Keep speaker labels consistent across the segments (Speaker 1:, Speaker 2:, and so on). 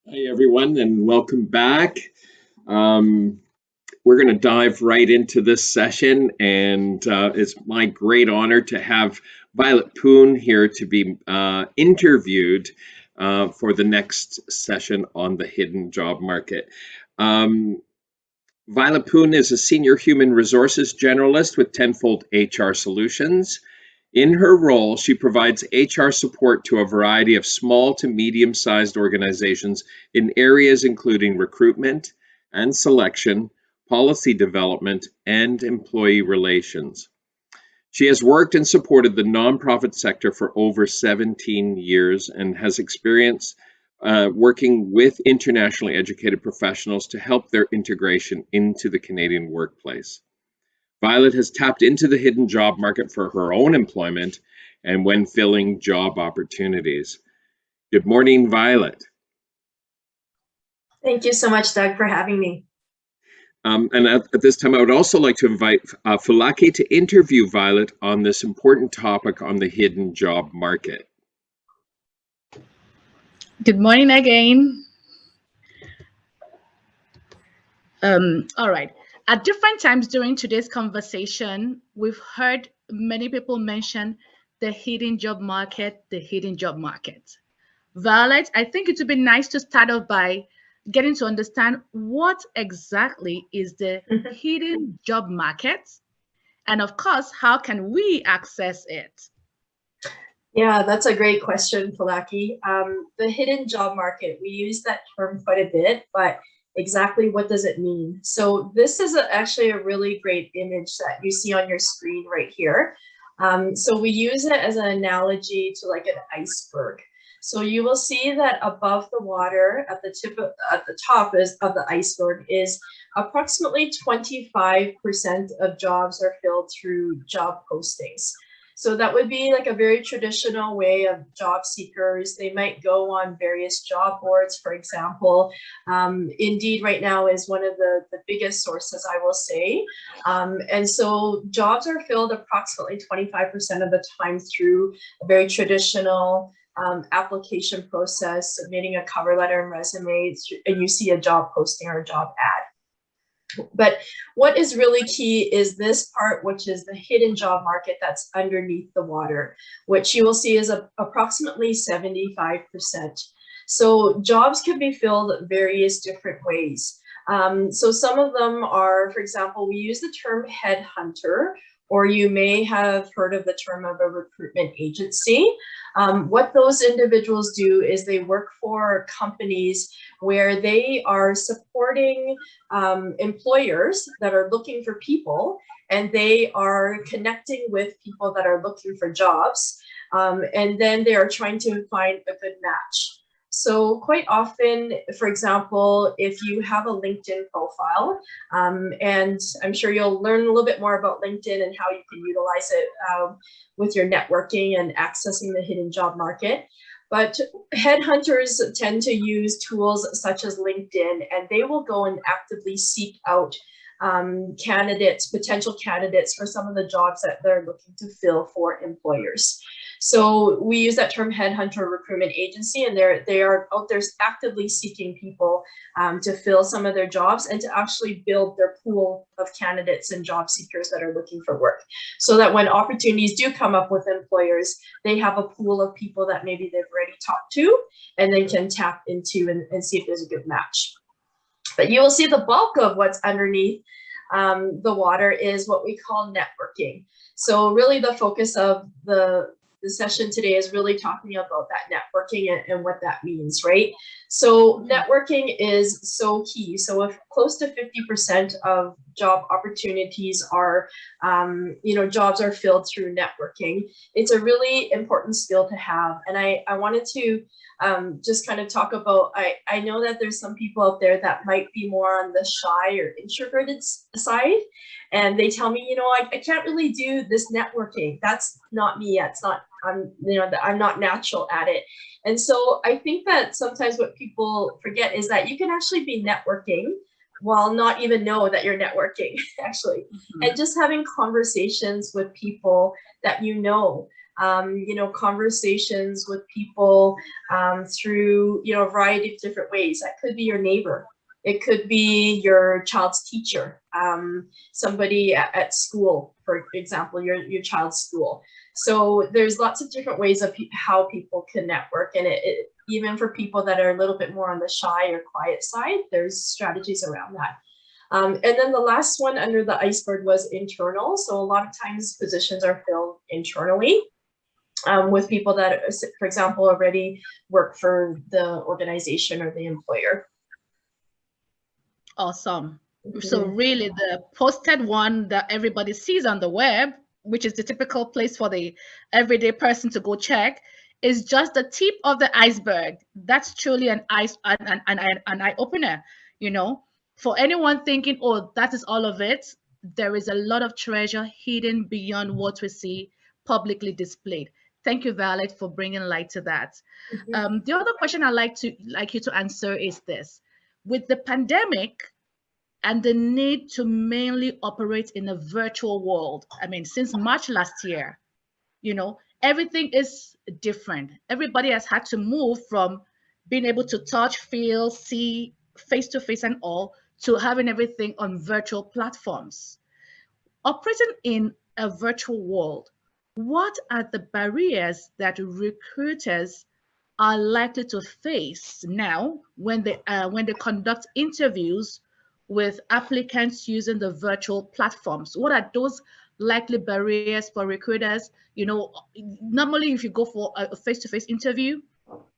Speaker 1: Hey everyone, and welcome back. We're going to dive right into this session, and it's my great honor to have Violet Poon here to be interviewed for the next session on the hidden job market. Violet Poon is a senior human resources generalist with Tenfold HR Solutions. In her role, she provides HR support to a variety of small to medium-sized organizations in areas including recruitment and selection, policy development, and employee relations. She has worked and supported the nonprofit sector for over 17 years and has experience working with internationally educated professionals to help their integration into the Canadian workplace. Violet has tapped into the hidden job market for her own employment and when filling job opportunities. Good morning, Violet.
Speaker 2: Thank you so much, Doug, for having me.
Speaker 1: And at this time, I would also like to invite Fulaki to interview Violet on this important topic on the hidden job market.
Speaker 3: Good morning again. All right. At different times during today's conversation, we've heard many people mention the hidden job market, the hidden job market. Violet, I think it would be nice to start off by getting to understand what exactly is the hidden job market, and of course, how can we access it?
Speaker 2: Yeah, that's a great question, Fulaki. The hidden job market, we use that term quite a bit, but exactly what does it mean? So this is actually a really great image that you see on your screen right here. So we use it as an analogy to like an iceberg. So you will see that above the water at the top of the iceberg is approximately 25% of jobs are filled through job postings. So that would be like a very traditional way of job seekers. They might go on various job boards, for example. Indeed right now is one of the biggest sources, I will say. And so jobs are filled approximately 25% of the time through a very traditional application process, submitting a cover letter and resume, and you see a job posting or a job ad. But what is really key is this part, which is the hidden job market that's underneath the water, which you will see is approximately 75%. So jobs can be filled various different ways. So some of them are, for example, we use the term headhunter, or you may have heard of the term of a recruitment agency. What those individuals do is they work for companies where they are supporting employers that are looking for people, and they are connecting with people that are looking for jobs, and then they are trying to find a good match. So quite often, for example, if you have a LinkedIn profile, and I'm sure you'll learn a little bit more about LinkedIn and how you can utilize it with your networking and accessing the hidden job market. But headhunters tend to use tools such as LinkedIn, and they will go and actively seek out potential candidates for some of the jobs that they're looking to fill for employers. So we use that term headhunter recruitment agency, and they are out there actively seeking people to fill some of their jobs and to actually build their pool of candidates and job seekers that are looking for work, so that when opportunities do come up with employers, they have a pool of people that maybe they've already talked to and then can tap into and see if there's a good match. But you will see the bulk of what's underneath the water is what we call networking. So really the focus of the session today is really talking about that networking and what that means, right? So networking is so key. So if close to 50% of job opportunities are, jobs are filled through networking, it's a really important skill to have. And I wanted to just kind of talk about, I know that there's some people out there that might be more on the shy or introverted side. And they tell me, I can't really do this networking. That's not me yet. It's not, I'm not natural at it. And so I think that sometimes what people forget is that you can actually be networking while not even know that you're networking, actually. Mm-hmm. And just having conversations with people that conversations with people through, a variety of different ways. That could be your neighbor. It could be your child's teacher, somebody at school, for example, your child's school. So there's lots of different ways of how people can network. And even for people that are a little bit more on the shy or quiet side, there's strategies around that. And then the last one under the iceberg was internal. So a lot of times positions are filled internally with people that, for example, already work for the organization or the employer.
Speaker 3: Awesome. So really the posted one that everybody sees on the web, which is the typical place for the everyday person to go check, is just the tip of the iceberg. That's truly an eye opener, for anyone thinking, oh, that is all of it. There is a lot of treasure hidden beyond what we see publicly displayed. Thank you, Violet, for bringing light to that. Mm-hmm. The other question I'd like you to answer is this. With the pandemic and the need to mainly operate in a virtual world, since March last year, everything is different. Everybody has had to move from being able to touch, feel, see, face-to-face and all, to having everything on virtual platforms. Operating in a virtual world, what are the barriers that recruiters are likely to face now when they conduct interviews with applicants using the virtual platforms? What are those likely barriers for recruiters? Normally if you go for a face-to-face interview,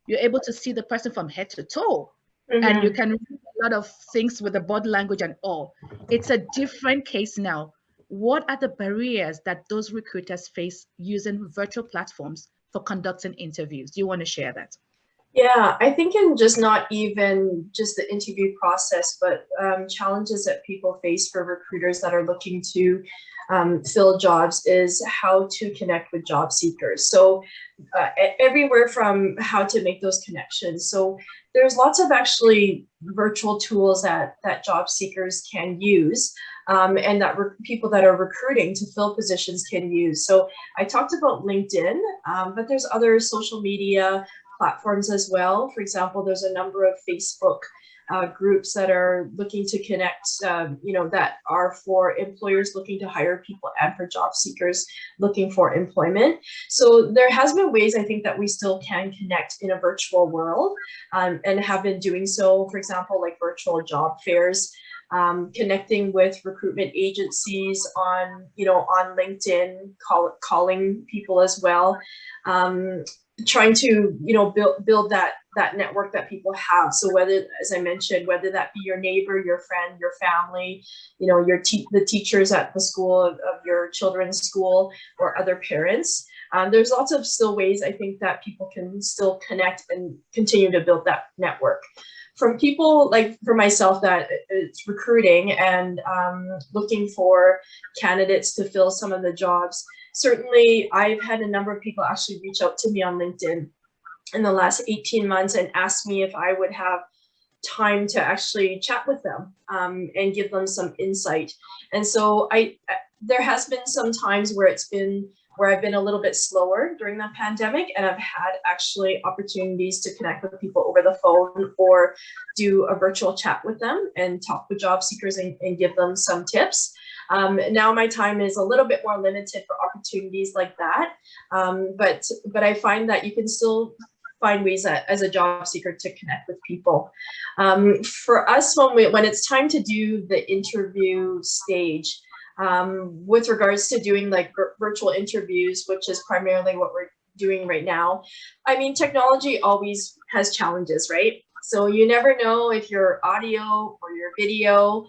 Speaker 3: you're able to see the person from head to toe. Mm-hmm. And you can read a lot of things with the body language and all. It's a different case now. What are the barriers that those recruiters face using virtual platforms for conducting interviews? Do you want to share that?
Speaker 2: Yeah, I think in just not even just the interview process, but challenges that people face for recruiters that are looking to fill jobs is how to connect with job seekers. So everywhere from how to make those connections. So there's lots of actually virtual tools that job seekers can use and that people that are recruiting to fill positions can use. So I talked about LinkedIn, but there's other social media platforms as well. For example, there's a number of Facebook groups that are looking to connect, that are for employers looking to hire people and for job seekers looking for employment. So there has been ways, I think, that we still can connect in a virtual world and have been doing so, for example, like virtual job fairs, connecting with recruitment agencies on LinkedIn, calling people as well. Trying to build that network that people have. So whether, as I mentioned, whether that be your neighbor, your friend, your family, the teachers at the school of your children's school or other parents, there's lots of still ways I think that people can still connect and continue to build that network. From people like for myself that it's recruiting and looking for candidates to fill some of the jobs. Certainly, I've had a number of people actually reach out to me on LinkedIn in the last 18 months and ask me if I would have time to actually chat with them and give them some insight. And so there has been some times where I've been a little bit slower during the pandemic, and I've had actually opportunities to connect with people over the phone or do a virtual chat with them and talk with job seekers and give them some tips. Now my time is a little bit more limited for opportunities like that, but I find that you can still find ways as a job seeker to connect with people. For us, when it's time to do the interview stage, with regards to doing like virtual interviews, which is primarily what we're doing right now, technology always has challenges, right? So you never know if your audio or your video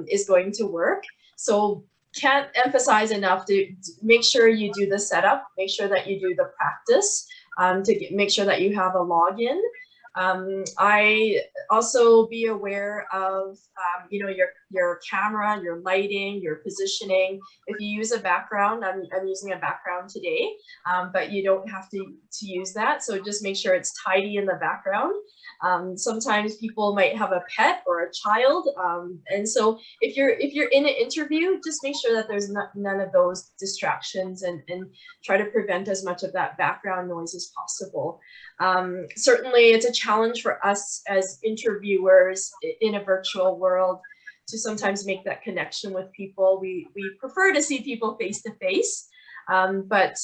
Speaker 2: is going to work. So can't emphasize enough to make sure you do the setup, make sure that you do the practice, make sure that you have a login. I also be aware of, your camera, your lighting, your positioning. If you use a background, I'm using a background today, but you don't have to use that. So just make sure it's tidy in the background. Sometimes people might have a pet or a child. And so if you're in an interview, just make sure that there's none of those distractions and try to prevent as much of that background noise as possible. Certainly it's a challenge for us as interviewers in a virtual world to sometimes make that connection with people. We prefer to see people face to face. But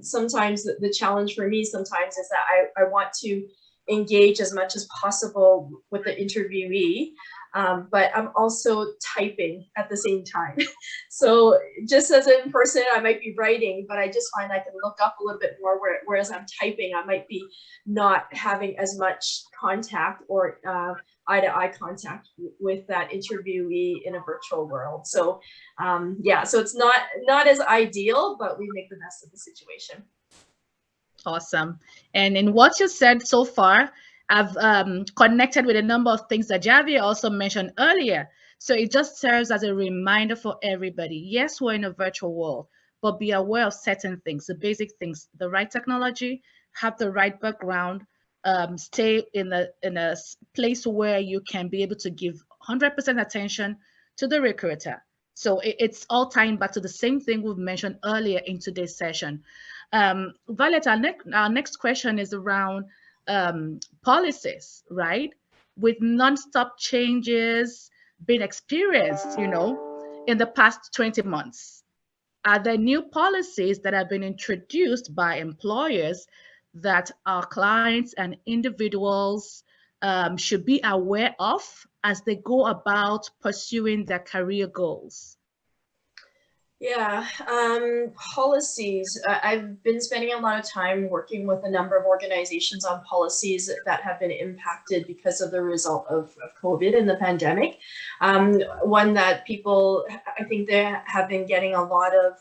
Speaker 2: sometimes the challenge for me sometimes is that I want to engage as much as possible with the interviewee, but I'm also typing at the same time. So just as in person, I might be writing, but I just find I can look up a little bit more, whereas I'm typing, I might be not having as much contact or eye-to-eye contact with that interviewee in a virtual world. So yeah, so it's not as ideal, but we make the best of the situation.
Speaker 3: Awesome. And in what you said so far, I've connected with a number of things that Javier also mentioned earlier. So it just serves as a reminder for everybody. Yes, we're in a virtual world, but be aware of certain things, the basic things, the right technology, have the right background, stay in a place where you can be able to give 100% attention to the recruiter. So it's all tying back to the same thing we've mentioned earlier in today's session. Violet, our next question is around policies, right? With nonstop changes being experienced, in the past 20 months. Are there new policies that have been introduced by employers that our clients and individuals should be aware of as they go about pursuing their career goals?
Speaker 2: Yeah, policies. I've been spending a lot of time working with a number of organizations on policies that have been impacted because of the result of COVID and the pandemic. One that people, I think they have been getting a lot of,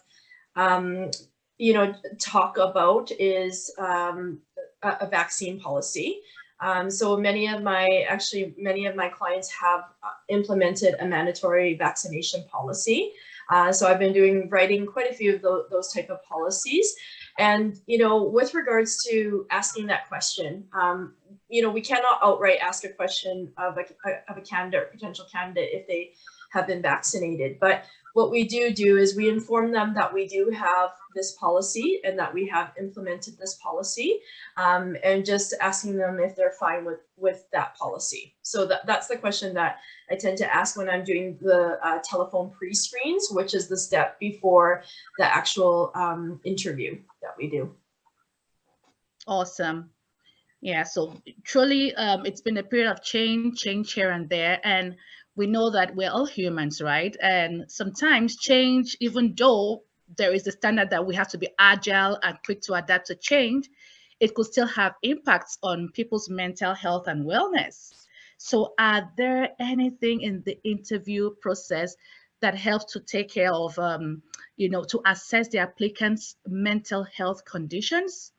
Speaker 2: talk about is a vaccine policy. So many of my clients have implemented a mandatory vaccination policy. So I've been writing quite a few of those type of policies. And, with regards to asking that question, we cannot outright ask a question of a candidate or potential candidate if they have been vaccinated. But what we do is we inform them that we do have this policy and that we have implemented this policy, and just asking them if they're fine with that policy. So that's the question that I tend to ask when I'm doing the telephone pre-screens, which is the step before the actual interview that we do.
Speaker 3: Awesome. Yeah, so truly it's been a period of change here and there, and we know that we're all humans, right? And sometimes change, even though there is a standard that we have to be agile and quick to adapt to change, it could still have impacts on people's mental health and wellness. So are there anything in the interview process that helps to take care of, to assess the applicant's mental health conditions?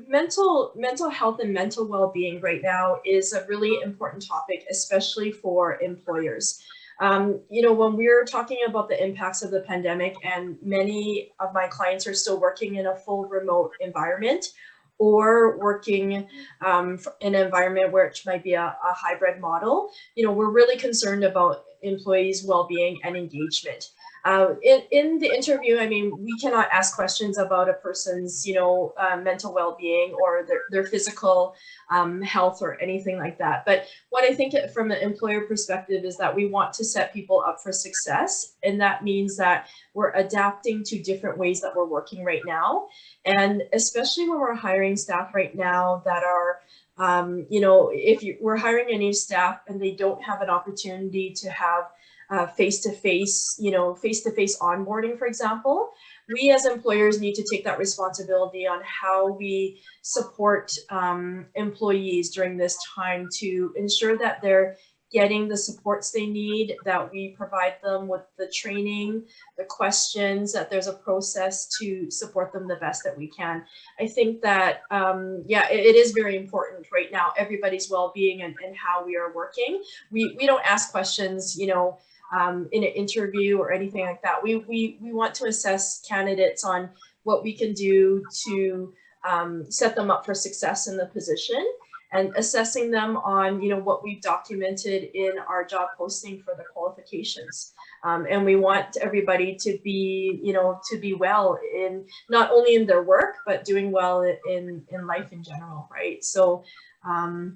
Speaker 2: Mental health and mental well-being right now is a really important topic, especially for employers. When we're talking about the impacts of the pandemic, and many of my clients are still working in a full remote environment or working in an environment which might be a hybrid model, we're really concerned about employees' well-being and engagement. In the interview, we cannot ask questions about a person's, mental well-being or their physical health or anything like that. But what I think from an employer perspective is that we want to set people up for success. And that means that we're adapting to different ways that we're working right now. And especially when we're hiring staff right now that are, we're hiring a new staff and they don't have an opportunity to have face-to-face onboarding, for example, we as employers need to take that responsibility on how we support employees during this time to ensure that they're getting the supports they need, that we provide them with the training, the questions, that there's a process to support them the best that we can. I think that, yeah, it is very important right now, everybody's well-being and how we are working. We don't ask questions, you know, in an interview or anything like that. We want to assess candidates on what we can do to set them up for success in the position, and assessing them on, you know, what we've documented in our job posting for the qualifications. And we want everybody to be, you know, to be well in, not only in their work, but doing well in life in general, right? So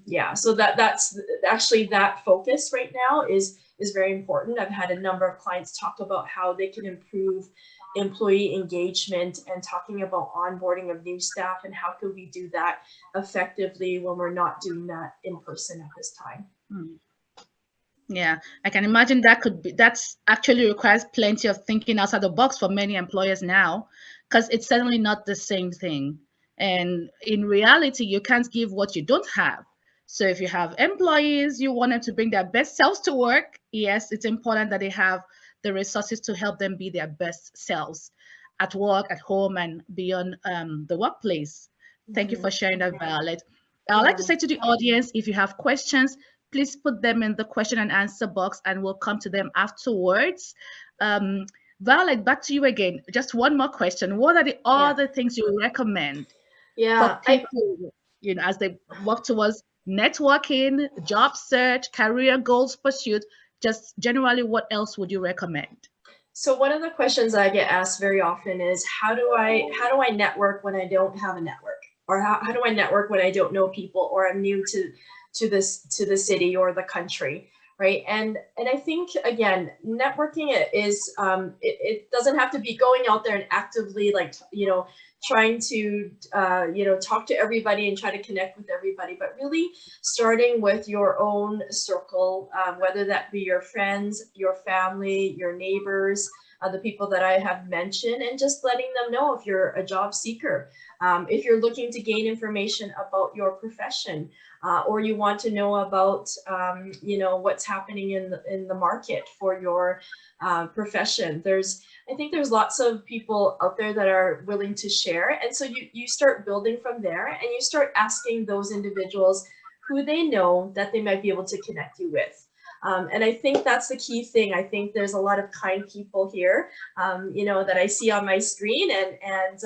Speaker 2: yeah, so that's actually, that focus right now is very important. I've had a number of clients talk about how they can improve employee engagement and talking about onboarding of new staff and how could we do that effectively when we're not doing that in person at this time.
Speaker 3: Yeah, I can imagine that's actually requires plenty of thinking outside the box for many employers now, because it's certainly not the same thing. And in reality, you can't give what you don't have. So if you have employees, you want them to bring their best selves to work. Yes, it's important that they have the resources to help them be their best selves at work, at home, and beyond the workplace. Thank you for sharing that, Violet. I'd like to say to the audience, if you have questions, please put them in the question and answer box and we'll come to them afterwards. Violet, back to you again. Just one more question. What are the other things you recommend for people, you know, as they work towards networking, job search, career goals pursuit? Just generally, what else would you recommend?
Speaker 2: So one of the questions I get asked very often is, how do I network when I don't have a network? Or how do I network when I don't know people, or I'm new to the city or the country, right? And I think, again, networking is it doesn't have to be going out there and actively, like, you know, trying to you know, talk to everybody and try to connect with everybody, but really starting with your own circle, whether that be your friends, your family, your neighbors, the people that I have mentioned, and just letting them know if you're a job seeker, if you're looking to gain information about your profession, or you want to know about you know, what's happening in the market for your profession. I think there's lots of people out there that are willing to share, and so you start building from there, and you start asking those individuals who they know that they might be able to connect you with. And I think that's the key thing. I think there's a lot of kind people here, you know, that I see on my screen, and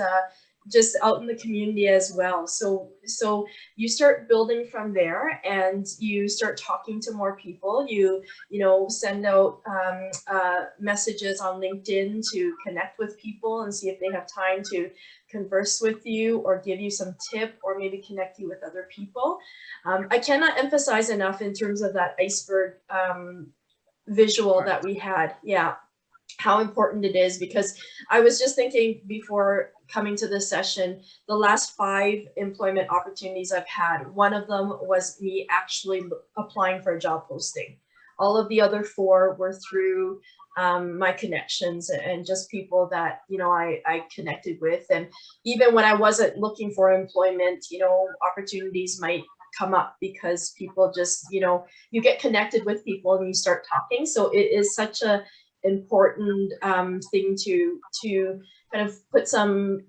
Speaker 2: just out in the community as well. So you start building from there, and you start talking to more people. You know, send out messages on LinkedIn to connect with people and see if they have time to converse with you or give you some tip, or maybe connect you with other people. I cannot emphasize enough in terms of that iceberg visual that we had. Yeah, how important it is, because I was just thinking before coming to this session, the last 5 employment opportunities I've had, one of them was me actually applying for a job posting. All of the other 4 were through my connections and just people that, you know, I connected with. And even when I wasn't looking for employment, you know, opportunities might come up because people just, you know, you get connected with people and you start talking. So it is such a important thing to kind of put some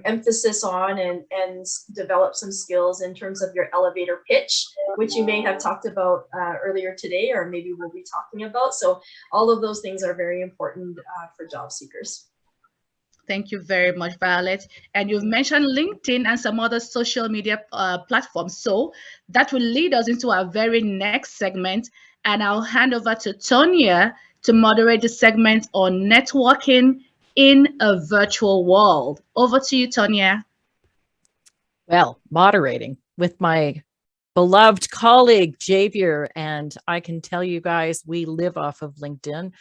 Speaker 2: emphasis on, and develop some skills in terms of your elevator pitch, which you may have talked about earlier today, or maybe we'll be talking about. So all of those things are very important for job seekers.
Speaker 3: Thank you very much, Violet. And you've mentioned LinkedIn and some other social media platforms. So that will lead us into our very next segment. And I'll hand over to Tonya to moderate the segment on networking in a virtual world. Over to you, Tonya.
Speaker 4: Well, moderating with my beloved colleague, Javier, and I can tell you guys, we live off of LinkedIn.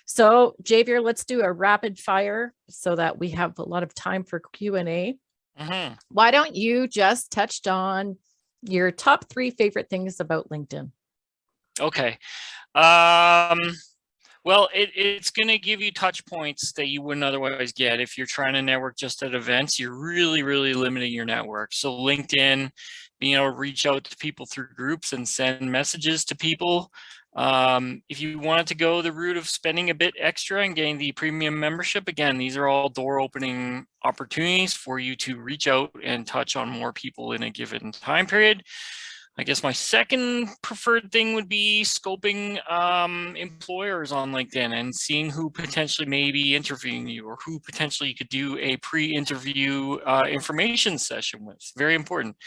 Speaker 4: So Javier, let's do a rapid fire so that we have a lot of time for Q&A. Why don't you just touch on your top 3 favorite things about LinkedIn?
Speaker 5: Okay. Well, it's going to give you touch points that you wouldn't otherwise get. If you're trying to network just at events, you're really, really limiting your network. So LinkedIn, being able to reach out to people through groups and send messages to people. If you wanted to go the route of spending a bit extra and getting the premium membership, again, these are all door opening opportunities for you to reach out and touch on more people in a given time period. I guess my second preferred thing would be scoping employers on LinkedIn and seeing who potentially may be interviewing you or who potentially you could do a pre-interview information session with. Very important.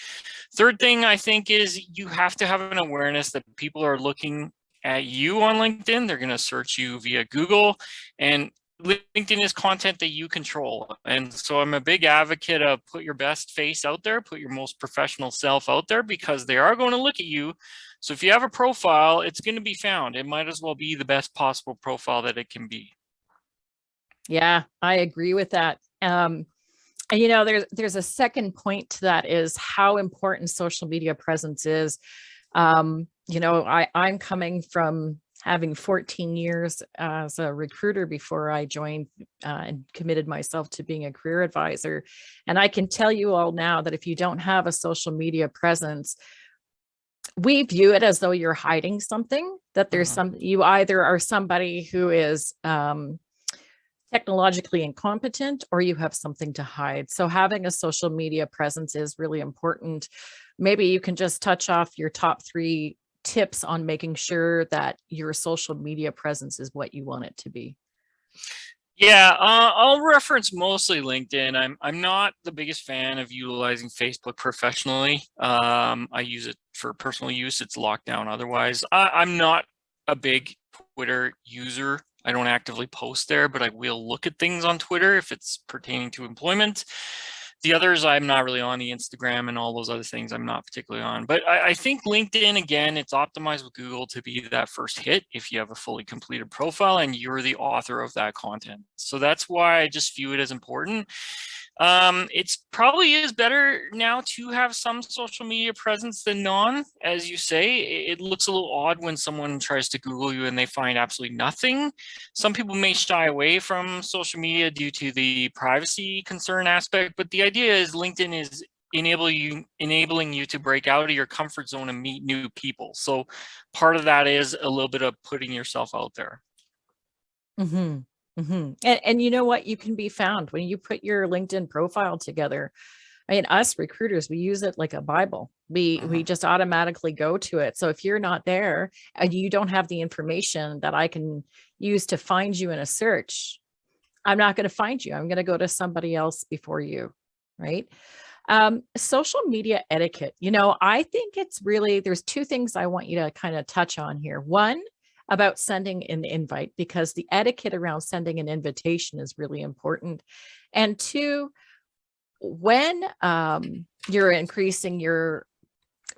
Speaker 5: Third thing I think is you have to have an awareness that people are looking at you on LinkedIn. They're going to search you via Google, and LinkedIn is content that you control. And so I'm a big advocate of put your best face out there, put your most professional self out there, because they are going to look at you. So if you have a profile, it's going to be found. It might as well be the best possible profile that it can be.
Speaker 4: Yeah, I agree with that. And you know, there's a second point to that is how important social media presence is. You know, I'm coming from having 14 years as a recruiter before I joined and committed myself to being a career advisor. And I can tell you all now that if you don't have a social media presence, we view it as though you're hiding something, that there's you either are somebody who is technologically incompetent or you have something to hide. So having a social media presence is really important. Maybe you can just touch off your top 3 tips on making sure that your social media presence is what you want it to be.
Speaker 5: Yeah, I'll reference mostly LinkedIn. I'm not the biggest fan of utilizing Facebook professionally. I use it for personal use. It's locked down otherwise. I'm not a big Twitter user. I don't actively post there, but I will look at things on Twitter if it's pertaining to employment. The others, I'm not really on. The Instagram and all those other things I'm not particularly on. But I think LinkedIn, again, it's optimized with Google to be that first hit if you have a fully completed profile and you're the author of that content. So that's why I just view it as important. It's probably is better now to have some social media presence than none. As you say, it looks a little odd when someone tries to Google you and they find absolutely nothing. Some people may shy away from social media due to the privacy concern aspect, but the idea is LinkedIn is enabling you to break out of your comfort zone and meet new people. So part of that is a little bit of putting yourself out there.
Speaker 4: Mm-hmm. Mm-hmm. And you know what? You can be found when you put your LinkedIn profile together. I mean, us recruiters, we use it like a Bible. We just automatically go to it. So if you're not there and you don't have the information that I can use to find you in a search, I'm not going to find you. I'm going to go to somebody else before you, right? Social media etiquette. You know, I think it's really, there's 2 things I want you to kind of touch on here. One, about sending an invite, because the etiquette around sending an invitation is really important. And 2, when you're increasing your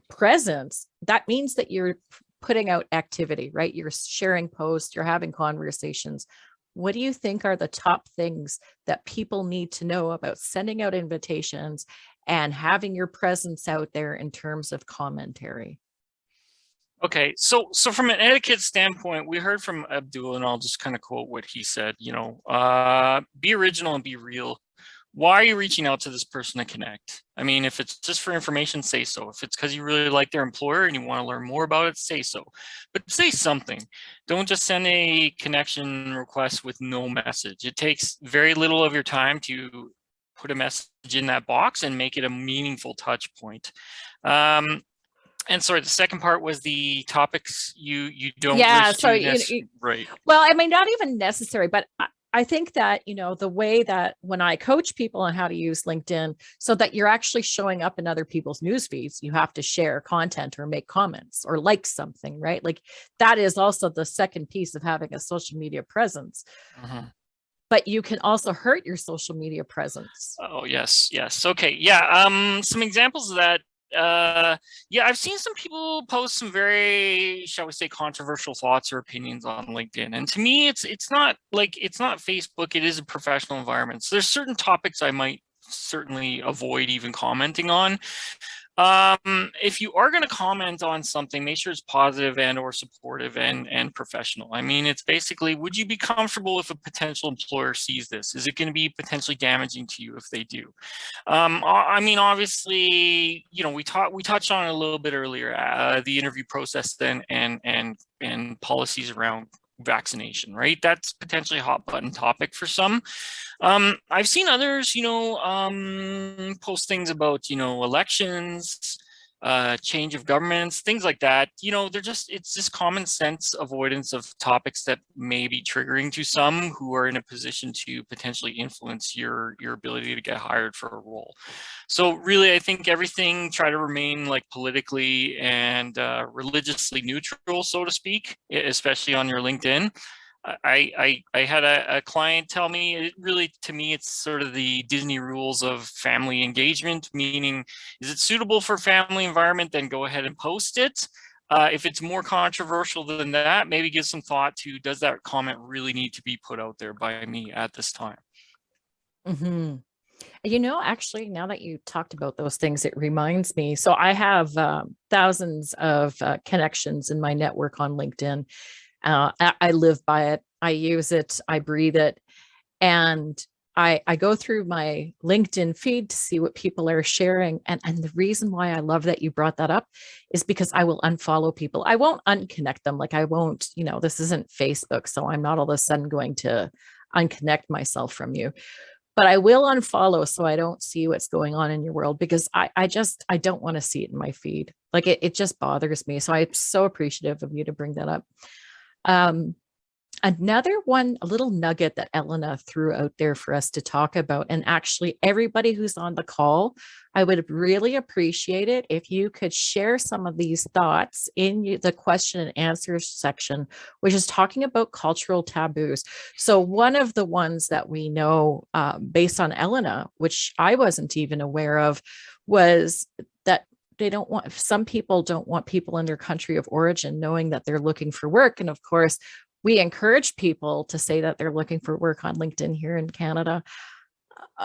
Speaker 4: presence, that means that you're putting out activity, right? You're sharing posts, you're having conversations. What do you think are the top things that people need to know about sending out invitations and having your presence out there in terms of commentary?
Speaker 5: Okay, so from an etiquette standpoint, we heard from Abdul, and I'll just kind of quote what he said, you know, be original and be real. Why are you reaching out to this person to connect? I mean, if it's just for information, say so. If it's because you really like their employer and you want to learn more about it, say so. But say something. Don't just send a connection request with no message. It takes very little of your time to put a message in that box and make it a meaningful touch point. And sorry, the second part was the topics you don't wish to right.
Speaker 4: Well, I mean, not even necessary, but I think that, you know, the way that when I coach people on how to use LinkedIn so that you're actually showing up in other people's news feeds, you have to share content or make comments or like something, right? Like that is also the second piece of having a social media presence. But you can also hurt your social media presence.
Speaker 5: Oh, yes. Yes. Okay. Yeah. Some examples of that. Yeah, I've seen some people post some very, shall we say, controversial thoughts or opinions on LinkedIn. And to me, it's not Facebook. It is a professional environment. So there's certain topics I might certainly avoid even commenting on. If you are going to comment on something, make sure it's positive and or supportive and professional. I mean, it's basically, would you be comfortable if a potential employer sees this? Is it going to be potentially damaging to you if they do? I mean, obviously, you know, we touched on it a little bit earlier, the interview process then and policies around vaccination, right? That's potentially a hot button topic for some. I've seen others, you know, post things about, you know, elections, change of governments, things like that. You know, it's just common sense avoidance of topics that may be triggering to some who are in a position to potentially influence your ability to get hired for a role. So really, I think everything, try to remain like politically and religiously neutral, so to speak, especially on your LinkedIn. I had a client tell me, it really, to me, it's sort of the Disney rules of family engagement, meaning, is it suitable for family environment, then go ahead and post it. If it's more controversial than that, maybe give some thought to, does that comment really need to be put out there by me at this time?
Speaker 4: Mm-hmm. You know, actually, now that you talked about those things, it reminds me. So I have thousands of connections in my network on LinkedIn. I live by it. I use it. I breathe it. And I go through my LinkedIn feed to see what people are sharing. And the reason why I love that you brought that up is because I will unfollow people. I won't unconnect them. Like I won't, you know, this isn't Facebook. So I'm not all of a sudden going to unconnect myself from you. But I will unfollow so I don't see what's going on in your world, because I don't want to see it in my feed. Like it just bothers me. So I'm so appreciative of you to bring that up. Another one, a little nugget that Elena threw out there for us to talk about, and actually everybody who's on the call, I would really appreciate it if you could share some of these thoughts in the question and answers section, which is talking about cultural taboos. So one of the ones that we know based on Elena, which I wasn't even aware of, was that some people don't want people in their country of origin knowing that they're looking for work. And of course, we encourage people to say that they're looking for work on LinkedIn here in Canada.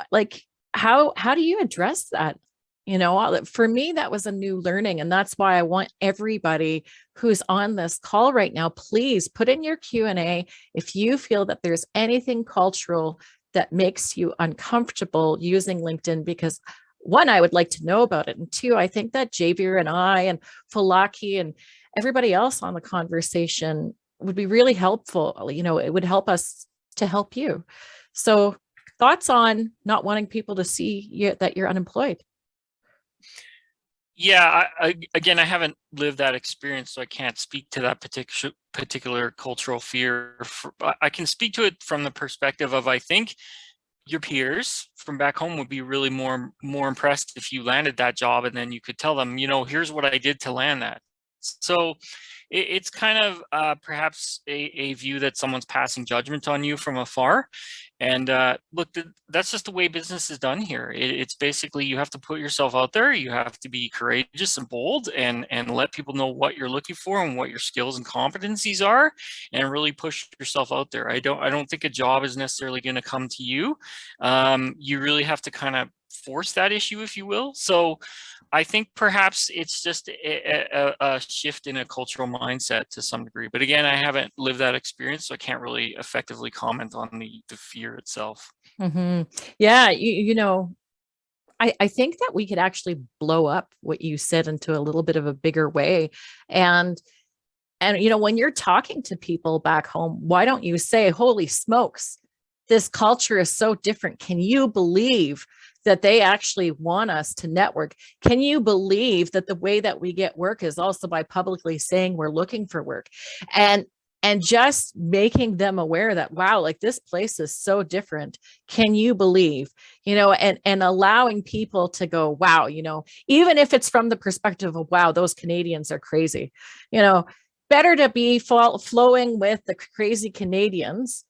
Speaker 4: Like, how do you address that? You know, for me, that was a new learning. And that's why I want everybody who's on this call right now, please put in your Q&A if you feel that there's anything cultural that makes you uncomfortable using LinkedIn, because one, I would like to know about it. And two, I think that Javier and I and Falaki and everybody else on the conversation would be really helpful. You know, it would help us to help you. So thoughts on not wanting people to see you, that you're unemployed?
Speaker 5: Yeah, again, I haven't lived that experience, so I can't speak to that particular cultural fear. I can speak to it from the perspective of, I think your peers from back home would be really more impressed if you landed that job, and then you could tell them, you know, here's what I did to land that. So it's kind of perhaps a view that someone's passing judgment on you from afar. And look, that's just the way business is done here. It's basically, you have to put yourself out there. You have to be courageous and bold and let people know what you're looking for and what your skills and competencies are, and really push yourself out there. I don't think a job is necessarily going to come to you. You really have to kind of force that issue, if you will. So I think perhaps it's just a shift in a cultural mindset to some degree. But again, I haven't lived that experience, so I can't really effectively comment on the fear itself.
Speaker 4: Mm-hmm. Yeah, you know, I think that we could actually blow up what you said into a little bit of a bigger way. And you know, when you're talking to people back home, why don't you say, holy smokes, this culture is so different. Can you believe that they actually want us to network? Can you believe that the way that we get work is also by publicly saying we're looking for work? And just making them aware that, wow, like this place is so different. Can you believe, you know, and allowing people to go, wow, you know, even if it's from the perspective of, wow, those Canadians are crazy, you know, better to be flowing with the crazy Canadians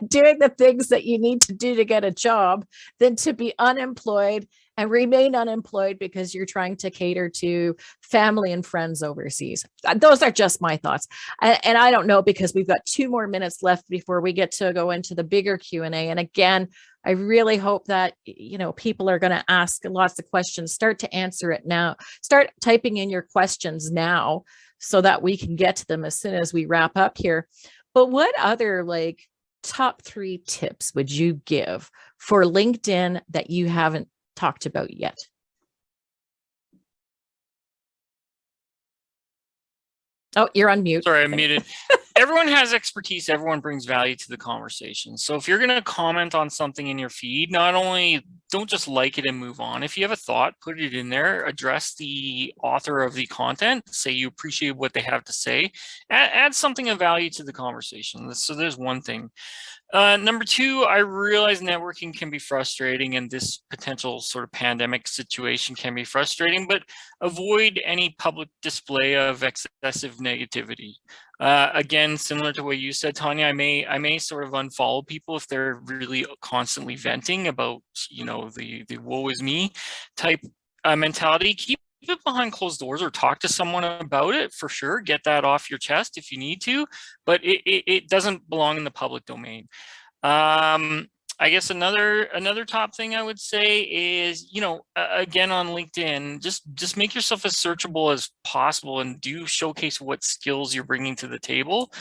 Speaker 4: doing the things that you need to do to get a job than to be unemployed and remain unemployed because you're trying to cater to family and friends overseas. Those are just my thoughts. And I don't know, because we've got 2 more minutes left before we get to go into the bigger Q&A. And again, I really hope that, you know, people are going to ask lots of questions. Start to answer it now. Start typing in your questions now so that we can get to them as soon as we wrap up here. But what other like top 3 tips would you give for LinkedIn that you haven't talked about yet? Oh, you're on mute.
Speaker 5: Sorry, I'm muted. Everyone has expertise. Everyone brings value to the conversation. So if you're going to comment on something in your feed, not only don't just like it and move on. If you have a thought, put it in there, address the author of the content, say you appreciate what they have to say, add something of value to the conversation. So there's one thing. Number 2, I realize networking can be frustrating, and this potential sort of pandemic situation can be frustrating, but avoid any public display of excessive negativity. Again, similar to what you said, Tanya, I may sort of unfollow people if they're really constantly venting about, you know, the woe is me type mentality. Keep it behind closed doors, or talk to someone about it for sure. Get that off your chest if you need to, but it doesn't belong in the public domain. I guess another top thing I would say is, you know, again, on LinkedIn, just make yourself as searchable as possible and do showcase what skills you're bringing to the table.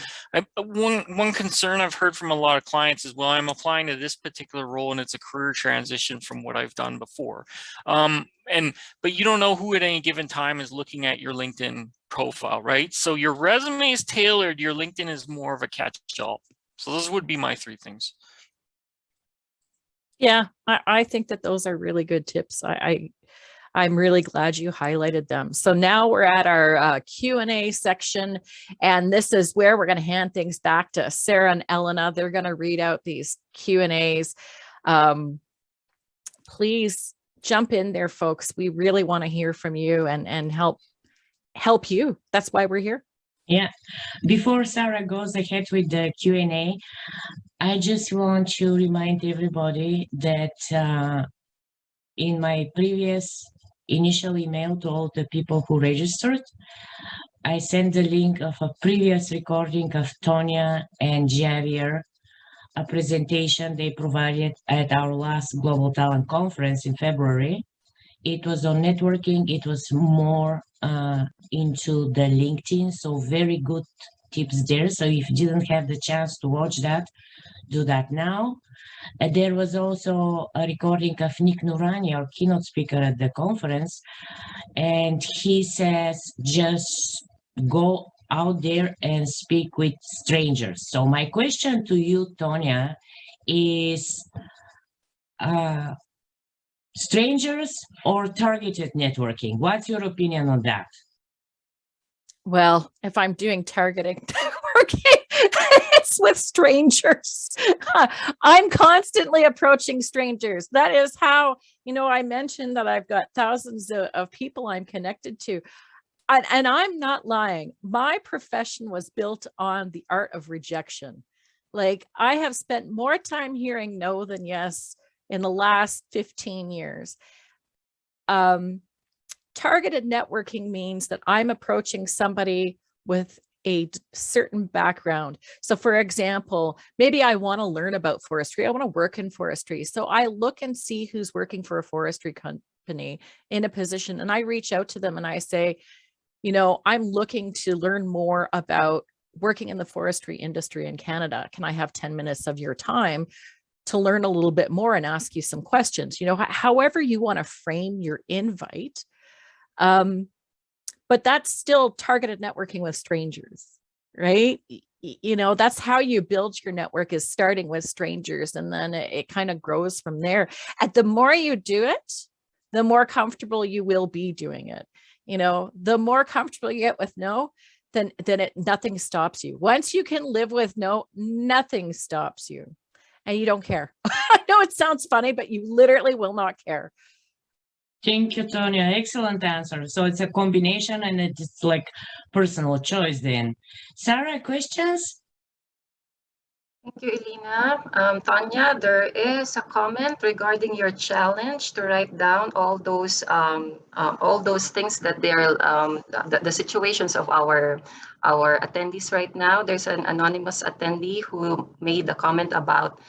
Speaker 5: One concern I've heard from a lot of clients is, well, I'm applying to this particular role and it's a career transition from what I've done before. But you don't know who at any given time is looking at your LinkedIn profile, right? So your resume is tailored, your LinkedIn is more of a catch-all. So those would be my 3 things.
Speaker 4: Yeah, I think that those are really good tips. I'm really glad you highlighted them. So now we're at our Q&A section, and this is where we're going to hand things back to Sarah and Elena. They're going to read out these Q&As. Please jump in there, folks. We really want to hear from you and help you. That's why we're here.
Speaker 6: Yeah. Before Sarah goes ahead with the Q&A, I just want to remind everybody that in my previous initial email to all the people who registered, I sent the link of a previous recording of Tonya and Javier, a presentation they provided at our last Global Talent Conference in February. It was on networking. It was more into the LinkedIn, so very good tips there. So if you didn't have the chance to watch that, do that now. There was also a recording of Nick Noorani, our keynote speaker at the conference, and he says just go out there and speak with strangers. So my question to you, Tonya, is strangers or targeted networking? What's your opinion on that?
Speaker 4: Well, if I'm doing targeting networking, it's with strangers. I'm constantly approaching strangers. That is how, you know, I mentioned that I've got thousands of people I'm connected to. And I'm not lying. My profession was built on the art of rejection. Like, I have spent more time hearing no than yes in the last 15 years. Targeted networking means that I'm approaching somebody with a certain background. So for example, maybe I want to learn about forestry. I want to work in forestry. So I look and see who's working for a forestry company in a position, and I reach out to them and I say, you know, I'm looking to learn more about working in the forestry industry in Canada. Can I have 10 minutes of your time to learn a little bit more and ask you some questions? You know, however you want to frame your invite. But that's still targeted networking with strangers, right? You know, that's how you build your network, is starting with strangers, and then it kind of grows from there. And the more you do it, the more comfortable you will be doing it. You know, the more comfortable you get with no, then nothing stops you. Once you can live with no, nothing stops you, and you don't care. I know it sounds funny, but you literally will not care.
Speaker 6: Thank you, Tonya. Excellent answer. So it's a combination, and it's like personal choice then. Sarah, questions?
Speaker 7: Thank you, Elena. Tanya, there is a comment regarding your challenge to write down all those things that they're the situations of our attendees right now. There's an anonymous attendee who made a comment about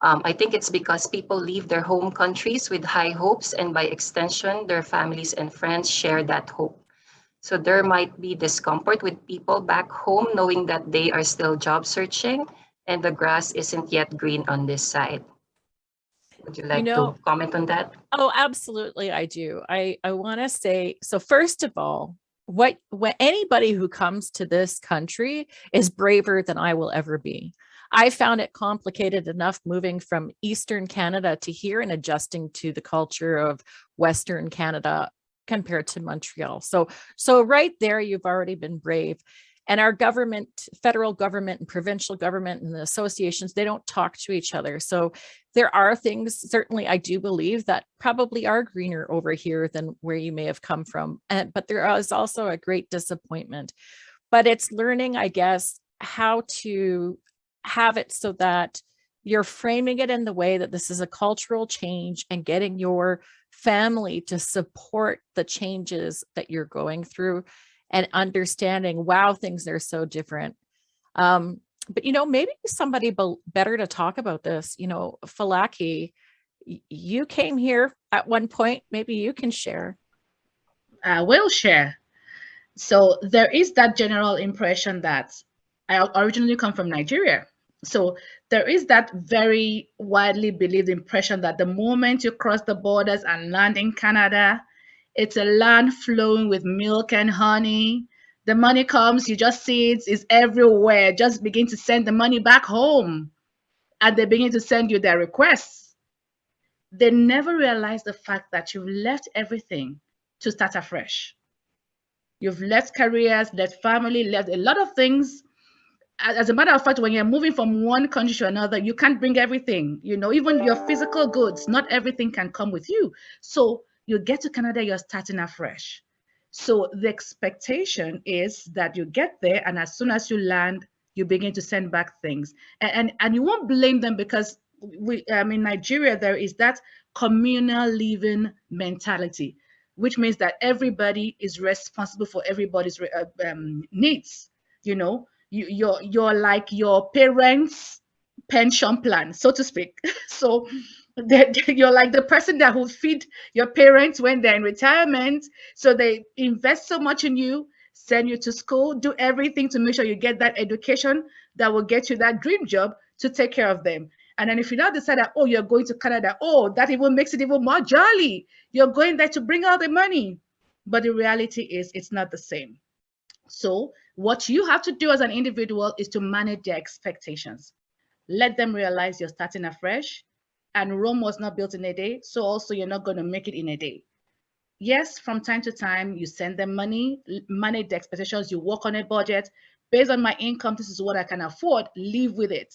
Speaker 7: I think it's because people leave their home countries with high hopes, and by extension, their families and friends share that hope. So there might be discomfort with people back home knowing that they are still job searching and the grass isn't yet green on this side. Would you
Speaker 4: You
Speaker 7: like
Speaker 4: know,
Speaker 7: to comment on that?
Speaker 4: oh, absolutely, I do. I want to say, so first of all, what anybody who comes to this country is braver than I will ever be. I found it complicated enough moving from Eastern Canada to here and adjusting to the culture of Western Canada compared to Montreal. So right there, you've already been brave. And our government, federal government and provincial government and the associations, they don't talk to each other. So there are things, certainly I do believe, that probably are greener over here than where you may have come from. But there is also a great disappointment. But it's learning, I guess, how to have it so that you're framing it in the way that this is a cultural change and getting your family to support the changes that you're going through and understanding, wow, things are so different. But, maybe somebody better to talk about this, Falaki, you came here at one point, maybe you can share.
Speaker 3: I will share. So there is that general impression that I originally come from Nigeria. So there is that very widely believed impression that the moment you cross the borders and land in Canada, it's a land flowing with milk and honey. The money comes, you just see it's everywhere. Just begin to send the money back home. And they begin to send you their requests. They never realize the fact that you've left everything to start afresh. You've left careers, left family, left a lot of things. As a matter of fact, when you're moving from one country to another, you can't bring everything, even your physical goods, not everything can come with you. So you get to Canada, you're starting afresh. So the expectation is that you get there, and as soon as you land, you begin to send back things. And you won't blame them, because in Nigeria, there is that communal living mentality, which means that everybody is responsible for everybody's needs. You're like your parents' pension plan, so to speak. So you're like the person that will feed your parents when they're in retirement. So they invest so much in you, send you to school, do everything to make sure you get that education that will get you that dream job to take care of them. And then if you now decide that, oh, you're going to Canada, oh, that even makes it even more jolly. You're going there to bring out the money. But the reality is it's not the same. So what you have to do as an individual is to manage their expectations. Let them realize you're starting afresh, and Rome was not built in a day. So also you're not going to make it in a day. Yes, from time to time, you send them money, manage the expectations, you work on a budget. Based on my income, this is what I can afford, live with it.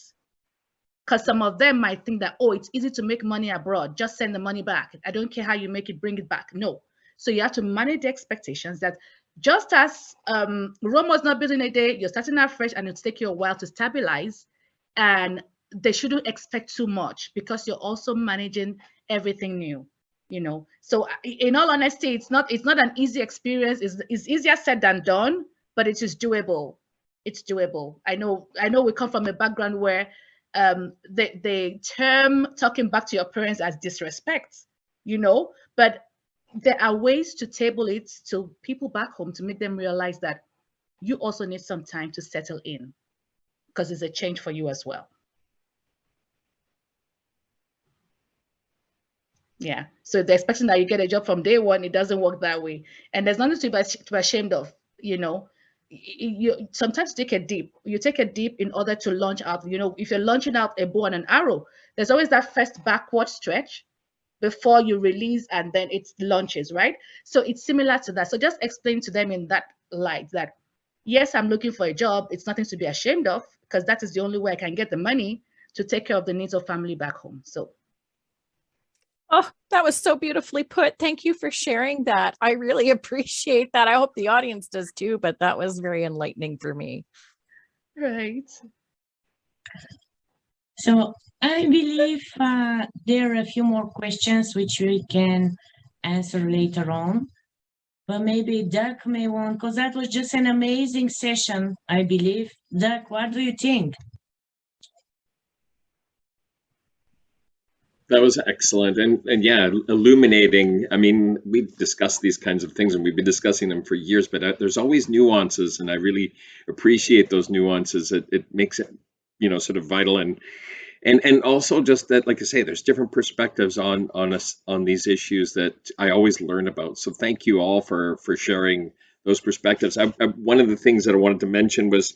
Speaker 3: Because some of them might think that, oh, it's easy to make money abroad. Just send the money back. I don't care how you make it, bring it back. No. So you have to manage the expectations that just as Rome was not built in a day, you're starting out fresh and it'll take you a while to stabilize. And they shouldn't expect too much, because you're also managing everything new. So in all honesty, it's not an easy experience. It's easier said than done, but it is doable. It's doable. I know we come from a background where the term talking back to your parents as disrespect, but there are ways to table it to people back home to make them realize that you also need some time to settle in, because it's a change for you as well. Yeah. So they're expecting that you get a job from day one. It doesn't work that way. And there's nothing to be ashamed of, You sometimes take a dip. You take a dip in order to launch out. If you're launching out a bow and an arrow, there's always that first backward stretch before you release, and then it launches, right? So it's similar to that. So just explain to them in that light that, yes, I'm looking for a job. It's nothing to be ashamed of, because that is the only way I can get the money to take care of the needs of family back home. So.
Speaker 4: Oh, that was so beautifully put. Thank you for sharing that. I really appreciate that. I hope the audience does too, but that was very enlightening for me.
Speaker 3: Right.
Speaker 6: So I believe there are a few more questions which we can answer later on. But maybe Doug may want, because that was just an amazing session, I believe. Doug, what do you think?
Speaker 1: That was excellent. And yeah, illuminating. I mean, we've discussed these kinds of things and we've been discussing them for years, but there's always nuances, and I really appreciate those nuances. It makes it, sort of vital, and also just that, like I say, there's different perspectives on us on these issues that I always learn about. So thank you all for sharing those perspectives. One of the things that I wanted to mention was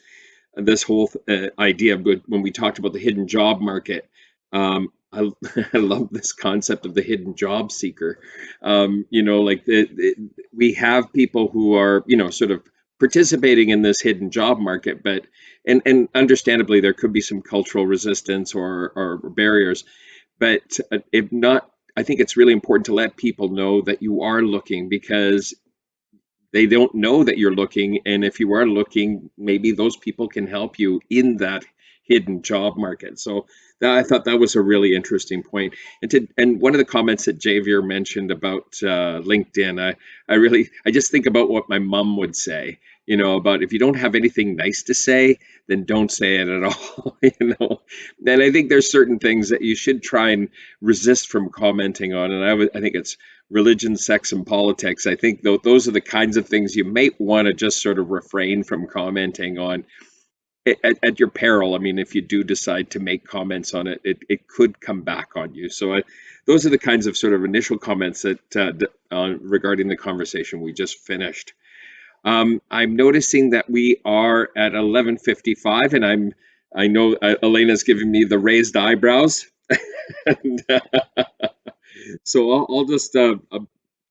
Speaker 1: this whole idea of when we talked about the hidden job market. I, I love this concept of the hidden job seeker. Like we have people who are, sort of participating in this hidden job market, but and understandably there could be some cultural resistance or barriers, but if not, I think it's really important to let people know that you are looking, because they don't know that you're looking, and if you are looking, maybe those people can help you in that hidden job market. So I thought that was a really interesting point. And one of the comments that Javier mentioned about LinkedIn, I just think about what my mom would say, about if you don't have anything nice to say, then don't say it at all. And I think there's certain things that you should try and resist from commenting on. And I think it's religion, sex, and politics. I think those are the kinds of things you might want to just sort of refrain from commenting on at your peril. I mean, if you do decide to make comments on it, it could come back on you. So those are the kinds of sort of initial comments that regarding the conversation we just finished. I'm noticing that we are at 11:55, and I know Elena's giving me the raised eyebrows. And, so I'll just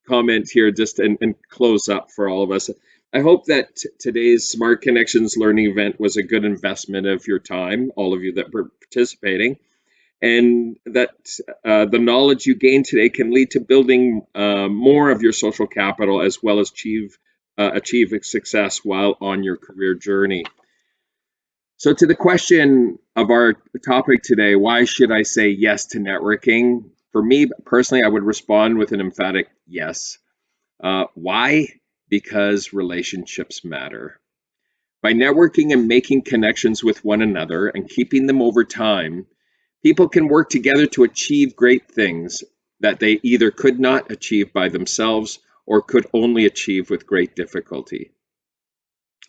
Speaker 1: comment here just and close up for all of us. I hope that today's Smart Connections learning event was a good investment of your time, all of you that were participating, and that the knowledge you gained today can lead to building more of your social capital, as well as achieve success while on your career journey. So to the question of our topic today, why should I say yes to networking? For me personally, I would respond with an emphatic yes. Why? Because relationships matter. By networking and making connections with one another and keeping them over time, people can work together to achieve great things that they either could not achieve by themselves or could only achieve with great difficulty.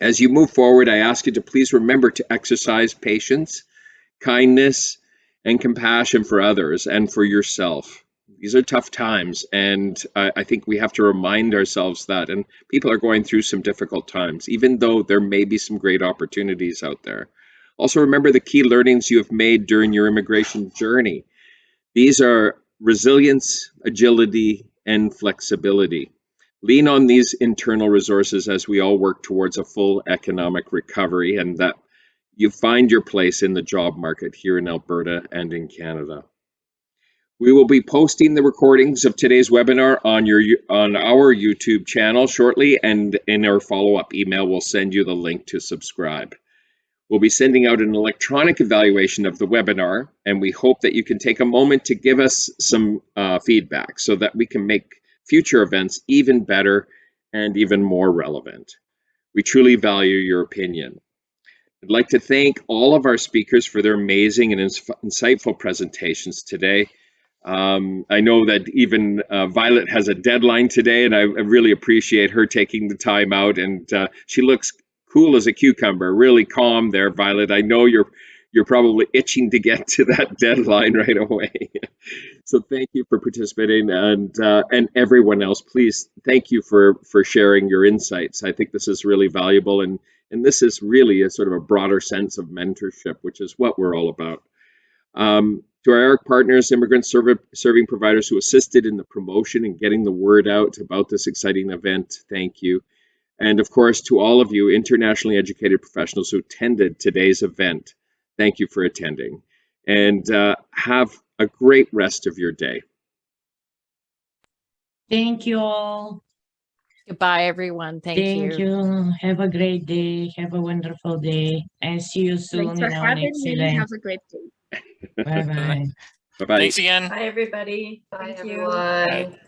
Speaker 1: As you move forward, I ask you to please remember to exercise patience, kindness, and compassion for others and for yourself. These are tough times, and I think we have to remind ourselves that. And people are going through some difficult times, even though there may be some great opportunities out there. Also, remember the key learnings you have made during your immigration journey. These are resilience, agility, and flexibility. Lean on these internal resources as we all work towards a full economic recovery, and that you find your place in the job market here in Alberta and in Canada. We will be posting the recordings of today's webinar on our YouTube channel shortly, and in our follow-up email, we'll send you the link to subscribe. We'll be sending out an electronic evaluation of the webinar, and we hope that you can take a moment to give us some feedback so that we can make future events even better and even more relevant. We truly value your opinion. I'd like to thank all of our speakers for their amazing and insightful presentations today. I know that even Violet has a deadline today, and I really appreciate her taking the time out, and she looks cool as a cucumber, really calm there, Violet. I know you're probably itching to get to that deadline right away. So thank you for participating, and everyone else, please thank you for sharing your insights. I think this is really valuable, and this is really a sort of a broader sense of mentorship, which is what we're all about. To our ERIC partners, immigrant serving providers who assisted in the promotion and getting the word out about this exciting event, thank you. And of course, to all of you internationally educated professionals who attended today's event, thank you for attending. And have a great rest of your day.
Speaker 6: Thank you all.
Speaker 4: Goodbye, everyone. Thank
Speaker 6: Thank
Speaker 4: you.
Speaker 6: you. Have a great day. Have a wonderful day. And see you soon
Speaker 3: Thanks for
Speaker 6: in our
Speaker 3: having
Speaker 6: next
Speaker 3: me.
Speaker 6: event.
Speaker 3: Have a great day.
Speaker 6: Bye bye.
Speaker 1: Bye bye.
Speaker 5: Thanks again.
Speaker 2: Bye, everybody.
Speaker 7: Bye,
Speaker 2: Thank you.
Speaker 7: everyone.